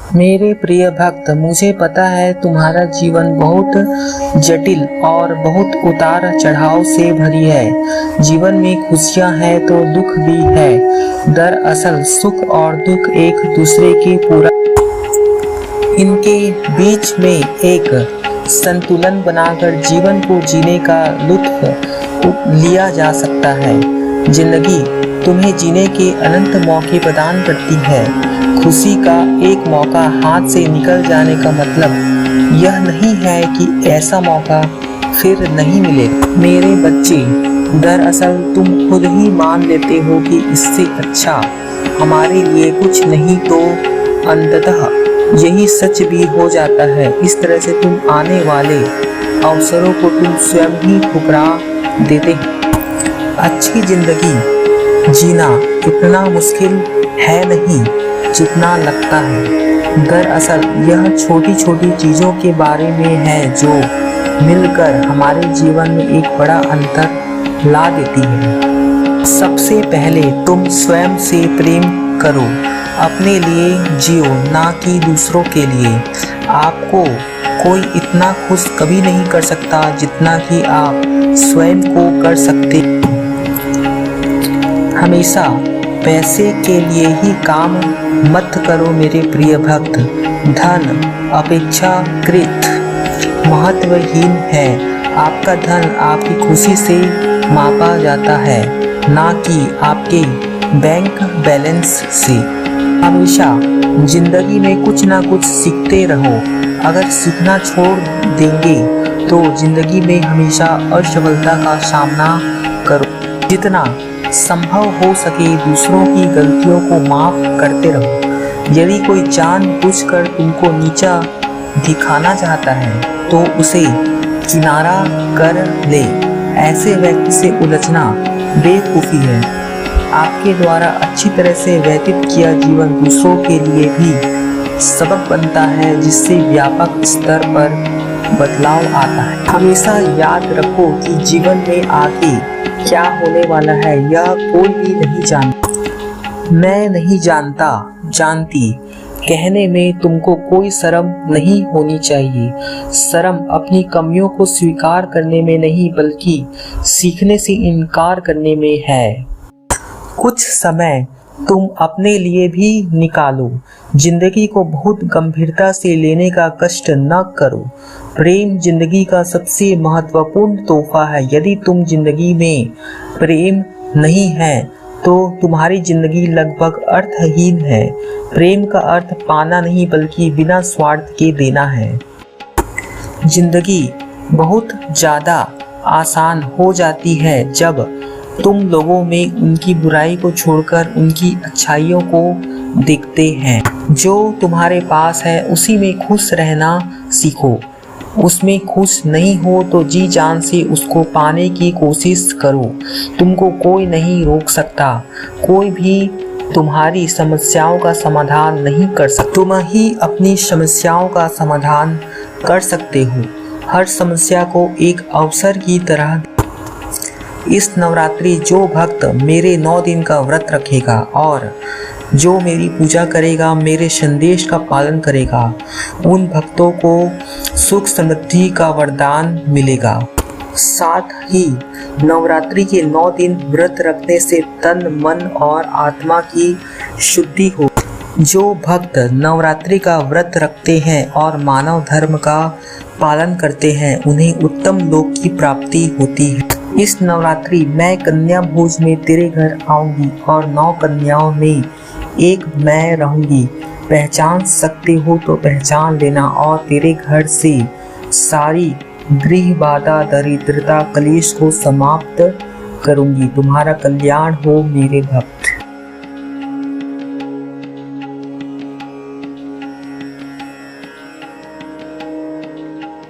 मेरे प्रिय भक्त, मुझे पता है तुम्हारा जीवन बहुत जटिल और बहुत उतार चढ़ाव से भरी है। जीवन में खुशियां हैं तो दुख भी है। दरअसल सुख और दुख एक दूसरे के पूरा इनके बीच में एक संतुलन बनाकर जीवन को जीने का लुत्फ लिया जा सकता है। जिंदगी तुम्हें जीने के अनंत मौके प्रदान करती है। खुशी का एक मौका हाथ से निकल जाने का मतलब यह नहीं है कि ऐसा मौका फिर नहीं मिलेगा। मेरे बच्चे, दरअसल तुम खुद ही मान लेते हो कि इससे अच्छा हमारे लिए कुछ नहीं, तो अंततः यही सच भी हो जाता है। इस तरह से तुम आने वाले अवसरों को तुम स्वयं ही ठुकरा देते हो। अच्छी जिंदगी जीना इतना मुश्किल है नहीं जितना लगता है। दरअसल यह छोटी छोटी चीजों के बारे में है जो मिलकर हमारे जीवन में एक बड़ा अंतर ला देती है। सबसे पहले तुम स्वयं से प्रेम करो, अपने लिए जियो, ना कि दूसरों के लिए। आपको कोई इतना खुश कभी नहीं कर सकता जितना कि आप स्वयं को कर सकते। हमेशा पैसे के लिए ही काम मत करो मेरे प्रिय भक्त। धन अपेक्षाकृत महत्वहीन है। आपका धन आपकी खुशी से मापा जाता है, ना कि आपके बैंक बैलेंस से। हमेशा जिंदगी में कुछ ना कुछ सीखते रहो। अगर सीखना छोड़ देंगे तो जिंदगी में हमेशा असफलता का सामना करो। जितना संभव हो सके दूसरों की गलतियों को माफ करते रहो। यदि कोई जानबूझकर तुमको नीचा दिखाना चाहता है तो उसे किनारा कर ले। ऐसे व्यक्ति से उलझना बेवकूफ़ी है। आपके द्वारा अच्छी तरह से व्यतीत किया जीवन दूसरों के लिए भी सबक बनता है, जिससे व्यापक स्तर पर बदलाव आता है। हमेशा याद रखो कि जीवन में आगे क्या होने वाला है यह कोई भी नहीं जानता। मैं नहीं जानता, जानती कहने में तुमको कोई शर्म नहीं होनी चाहिए। शर्म अपनी कमियों को स्वीकार करने में नहीं, बल्कि सीखने से इनकार करने में है। कुछ समय तुम अपने लिए भी निकालो। जिंदगी को बहुत गंभीरता से लेने का कष्ट न करो। प्रेम जिंदगी का सबसे महत्वपूर्ण तोहफा है। यदि तुम जिंदगी में प्रेम नहीं है तो तुम्हारी जिंदगी लगभग अर्थहीन है। प्रेम का अर्थ पाना नहीं, बल्कि बिना स्वार्थ के देना है। जिंदगी बहुत ज़्यादा आसान हो जाती है जब तुम लोगों में उनकी बुराई को छोड़कर उनकी अच्छाइयों को देखते हैं। जो तुम्हारे पास है उसी में खुश रहना सीखो। उसमें खुश नहीं हो तो जी जान से उसको पाने की कोशिश करो। तुमको कोई नहीं रोक सकता। कोई भी तुम्हारी समस्याओं का समाधान नहीं कर सकता। तुम ही अपनी समस्याओं का समाधान कर सकते हो। हर समस्या को एक अवसर की तरह। इस नवरात्रि जो भक्त मेरे 9 दिन का व्रत रखेगा और जो मेरी पूजा करेगा, मेरे संदेश का पालन करेगा, उन भक्तों को सुख समृद्धि का वरदान मिलेगा। साथ ही नवरात्रि के 9 दिन व्रत रखने से तन, मन और आत्मा की शुद्धि हो। जो भक्त नवरात्रि का व्रत रखते हैं और मानव धर्म का पालन करते हैं, उन्हें उत्तम लोक की प्राप्ति होती है। इस नवरात्रि मैं कन्या भोज में तेरे घर आऊंगी और 9 कन्याओं में एक मैं रहूंगी। पहचान सकते हो तो पहचान लेना, और तेरे घर से सारी गृह बाधा, दरिद्रता, कलेश को समाप्त करूंगी। तुम्हारा कल्याण हो मेरे भक्त।